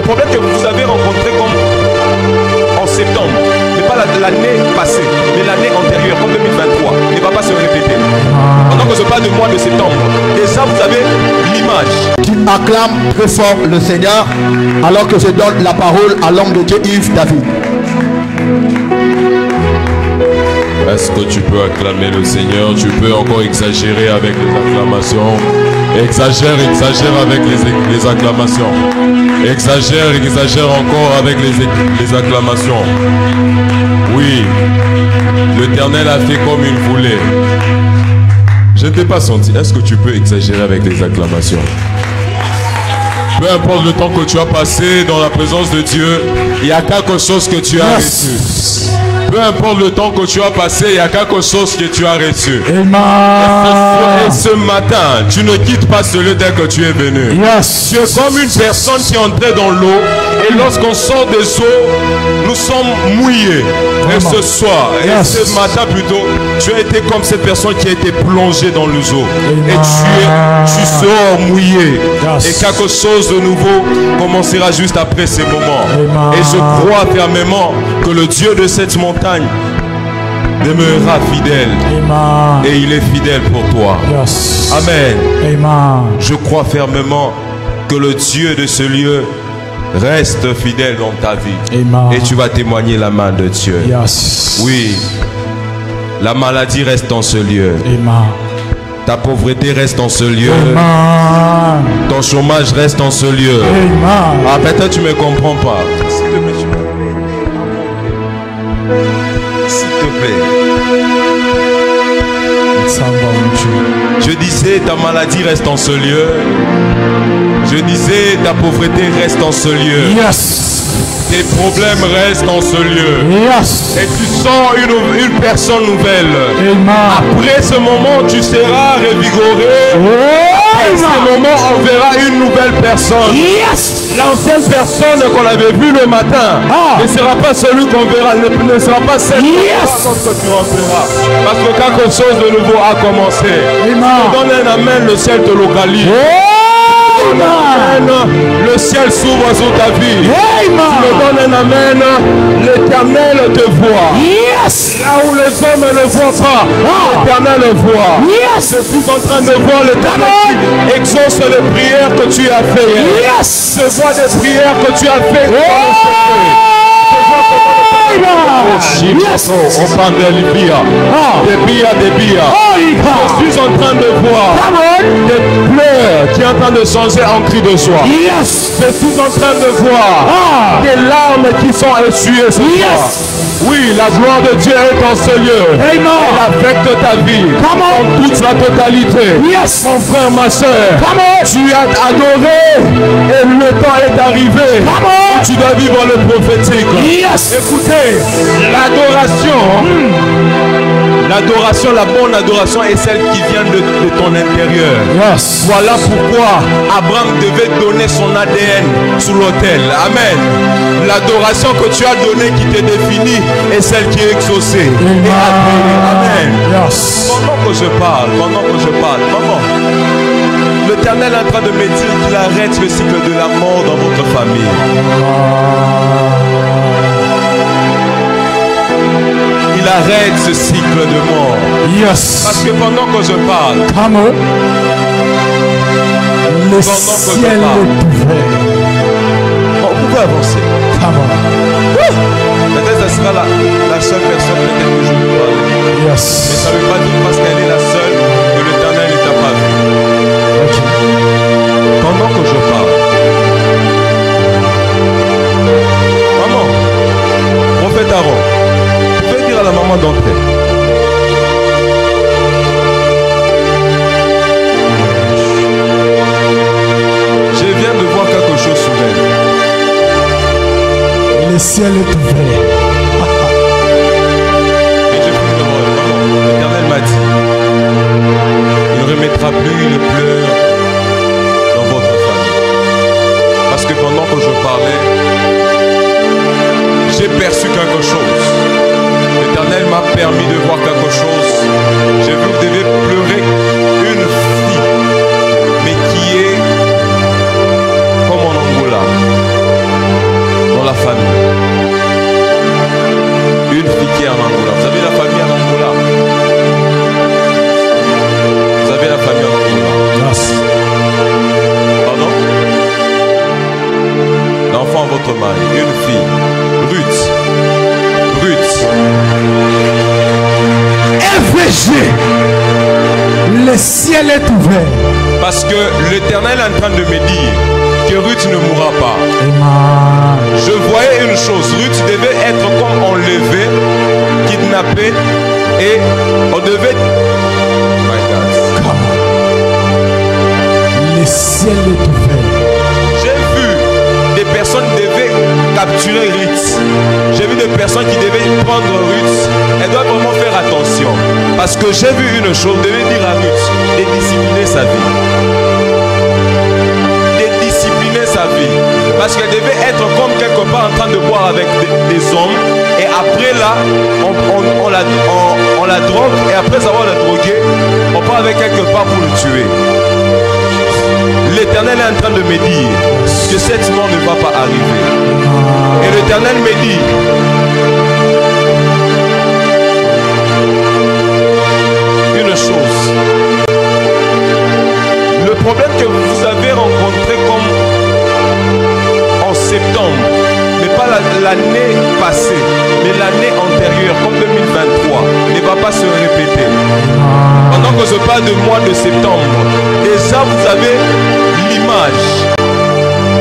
problème que vous avez rencontré comme en septembre n'est pas l'année passée, mais l'année antérieure, comme 2023, ne va pas se répéter. Pendant que je parle de mois de septembre, déjà vous avez l'image. Tu acclames très fort le Seigneur alors que je donne la parole à l'homme de Dieu Yves David. Est-ce que tu peux acclamer le Seigneur? Tu peux encore exagérer avec les acclamations. Exagère avec les acclamations. Exagère encore avec les acclamations. Oui, l'Éternel a fait comme une foulée. Je ne t'ai pas senti. Est-ce que tu peux exagérer avec les acclamations? Peu importe le temps que tu as passé dans la présence de Dieu, il y a quelque chose que tu as reçu. Peu importe le temps que tu as passé, il y a quelque chose que tu as reçu. Et ce matin, tu ne quittes pas ce lieu dès que tu es venu. Tu es comme une personne qui est entrée dans l'eau. Et lorsqu'on sort des eaux, nous sommes mouillés. Et ce soir, et ce matin plutôt, tu as été comme cette personne qui a été plongée dans les eaux. Et tu sors mouillé. Et quelque chose de nouveau commencera juste après ces moments. Et je crois fermement que le Dieu de cette montagne demeurera fidèle. Et il est fidèle pour toi. Amen. Je crois fermement que le Dieu de ce lieu reste fidèle dans ta vie. Et tu vas témoigner la main de Dieu. Oui. La maladie reste dans ce lieu. Ta pauvreté reste dans ce lieu. Ton chômage reste dans ce lieu. Ah, peut-être tu ne me comprends pas. S'il te plaît. Je disais, ta maladie reste dans ce lieu. Je disais, ta pauvreté reste dans ce lieu. Tes problèmes restent dans ce lieu. Et tu sens une personne nouvelle. Après ce moment, tu seras revigoré. Après ce moment, on verra une nouvelle personne. L'ancienne personne qu'on avait vue le matin ne sera pas celui qu'on verra, ne sera pas celle que tu rentreras. Parce que quelque chose de nouveau a commencé. Si tu donnes un amen, le ciel te localise. Amen. Le ciel s'ouvre sur ta vie. Tu me donnes un amen, l'Éternel te voit. Là où les hommes ne le voient pas, l'Éternel le voit. Je suis en train de voir l'Éternel qui exauce les prières que tu as faites. Je vois des prières que tu as faites. On parle de Libya. Je suis en train de voir des pleurs qui sont en train de changer en cri de joie. Je suis en train de voir des larmes qui sont essuyées ce soir. Oui, la gloire de Dieu est dans ce lieu. Elle affecte ta vie en toute sa totalité. Mon frère, ma soeur, tu as adoré et le temps est arrivé. Tu dois vivre le prophétique. Écoutez, l'adoration, la bonne adoration est celle qui vient de ton intérieur. Voilà pourquoi Abraham devait donner son ADN sur l'autel. Amen. L'adoration que tu as donnée qui te définit est celle qui est exaucée. Amen. Pendant que je parle, maman, l'Éternel est en train de me dire qu'il arrête le cycle de la mort dans votre famille. Il arrête ce cycle de mort. Parce que pendant que je parle, le ciel est ouvert. Vous pouvez avancer. Peut-être que ce sera la seule personne peut-être que je vous parle. Mais ça ne veut pas dire parce qu'elle est la seule que l'Éternel ne t'a pas vu. Pendant que je parle, maman, prophète Aaron, vous pouvez dire à la maman d'entrer. Je viens de voir quelque chose sur elle. Le ciel est ouvert. Et je prie de maman, l'Éternel m'a dit, il ne remettra plus les pleurs dans votre famille. Parce que pendant que je parlais, j'ai perçu quelque chose. L'Éternel m'a permis de voir quelque chose. J'ai vu que vous devez pleurer une fille, mais qui est comme en Angola. ouvert. Parce que l'Éternel est en train de me dire que Ruth ne mourra pas. Amen. Je voyais une chose, Ruth devait être comme enlevée, kidnappée, et on devait... My God. Le ciel est ouvert. J'ai vu des personnes qui devaient capturer Ruth. J'ai vu des personnes qui devaient prendre Ruth. Elles doivent vraiment faire attention. Parce que j'ai vu une chose, je devais dire à Ruth de discipliner sa vie. De discipliner sa vie. Parce qu'elle devait être comme quelque part en train de boire avec des hommes. Et après là, on la drogue. Et après avoir la droguée, on part avec quelque part pour le tuer. L'Éternel est en train de me dire que cette mort ne va pas arriver. Et l'Éternel me dit une chose. Le problème que vous avez rencontré comme en septembre, mais pas l'année passée, mais l'année antérieure, comme 2023, ne va pas se répéter. Pendant que je parle de mois de septembre, déjà vous avez l'image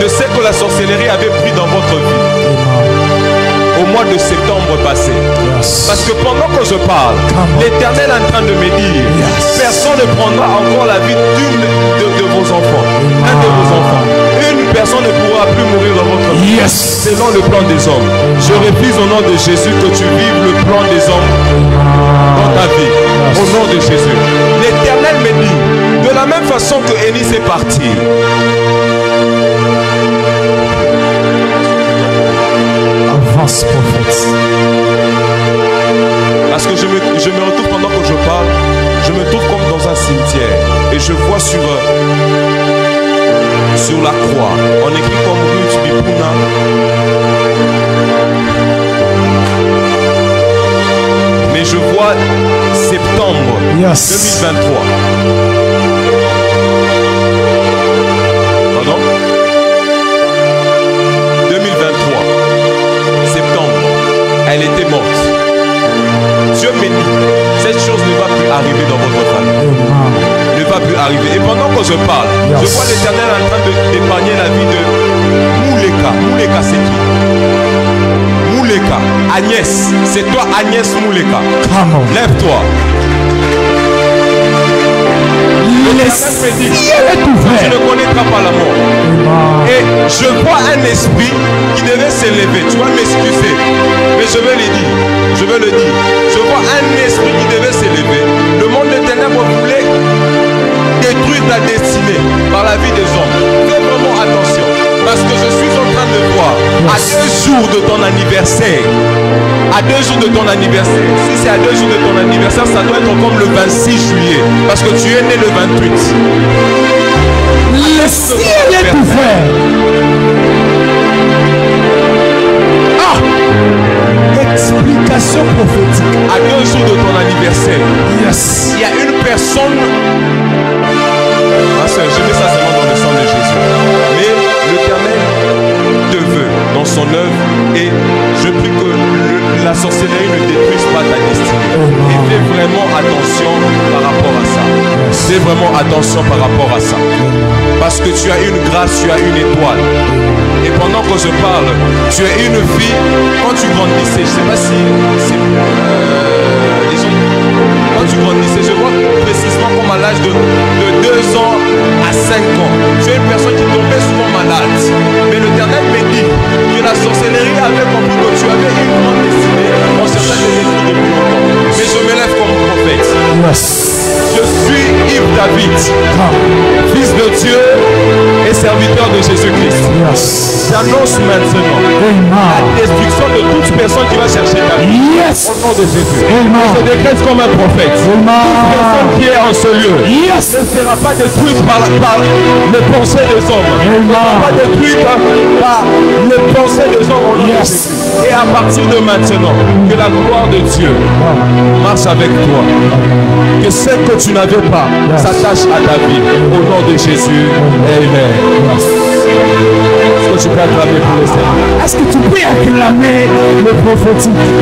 de ce que la sorcellerie avait pris dans votre vie au mois de septembre passé. Parce que pendant que je parle, l'Éternel est en train de me dire, personne ne prendra encore la vie d'une de vos enfants, un de vos enfants. Une personne ne pourra plus mourir dans votre vie selon le plan des hommes. Je refuse au nom de Jésus que tu vives le plan des hommes dans ta vie. Au nom de Jésus. L'Éternel me dit, de la même façon que Élie est parti, avance, prophète. parce que je me retrouve pendant que je parle, je me trouve comme dans un cimetière et je vois sur la croix, on écrit comme Ruth Bipuna. Mais je vois septembre 2023. Pardon? 2023. Septembre. Elle était morte. Dieu me dit, cette chose ne va plus arriver dans votre famille. Ne va plus arriver. Et pendant que je parle, je vois l'Éternel en train d'épargner la vie de Mouleka. Mouleka, c'est qui? Mouleka. Agnès. C'est toi, Agnès Mouleka. Lève-toi. Le ciel est ouvert. Tu ne connaîtras pas la mort. Et je vois un esprit qui devait s'élever. Tu vas m'excuser. Mais je vais le dire. Je vais le dire. Je vois un esprit qui devait s'élever. Le monde des ténèbres voulait détruire ta destinée par la vie des hommes. Fais vraiment attention. Parce que je suis en train de voir à 2 jours de ton anniversaire. À 2 jours de ton anniversaire. Si c'est à 2 jours de ton anniversaire, ça doit être comme le 26 juillet. Parce que tu es né le 28. Le ciel est ouvert. Ah! Explication prophétique. À 2 jours de ton anniversaire. Yes. Il y a une personne. Ah, je mets ça seulement dans le sang de Jésus. Mais l'Éternel te veut dans son œuvre et je prie que la sorcellerie ne détruise pas ta destinée. Et fais vraiment attention par rapport à ça. Fais vraiment attention par rapport à ça. Parce que tu as une grâce, tu as une étoile. Et pendant que je parle, tu es une fille. Quand tu grandissais, je ne sais pas si c'est quand tu grandissais, je vois précisément comme à l'âge de 2 ans à 5 ans, tu es une personne qui tombait souvent malade. Mais l'Éternel me dit que la sorcellerie avait compris que tu avais une grande destinée concernant les esprits depuis longtemps. Mais je me lève comme prophète. Je suis Yves David, fils de Dieu et serviteur de Jésus-Christ. J'annonce maintenant la destruction de toute personne qui va chercher ta vie. Au nom de Jésus. Je décrète comme un prophète. Toute personne qui est en ce lieu ne sera pas détruite par les pensées des hommes. Ne sera pas détruite par les pensées des hommes au nom de Jésus. Et à partir de maintenant, que la gloire de Dieu marche avec toi. Que ce que tu n'avais pas s'attache à ta vie. Au nom de Jésus. Amen. Est-ce que tu peux acclamer pour le Seigneur? Est-ce que tu peux acclamer le prophétique?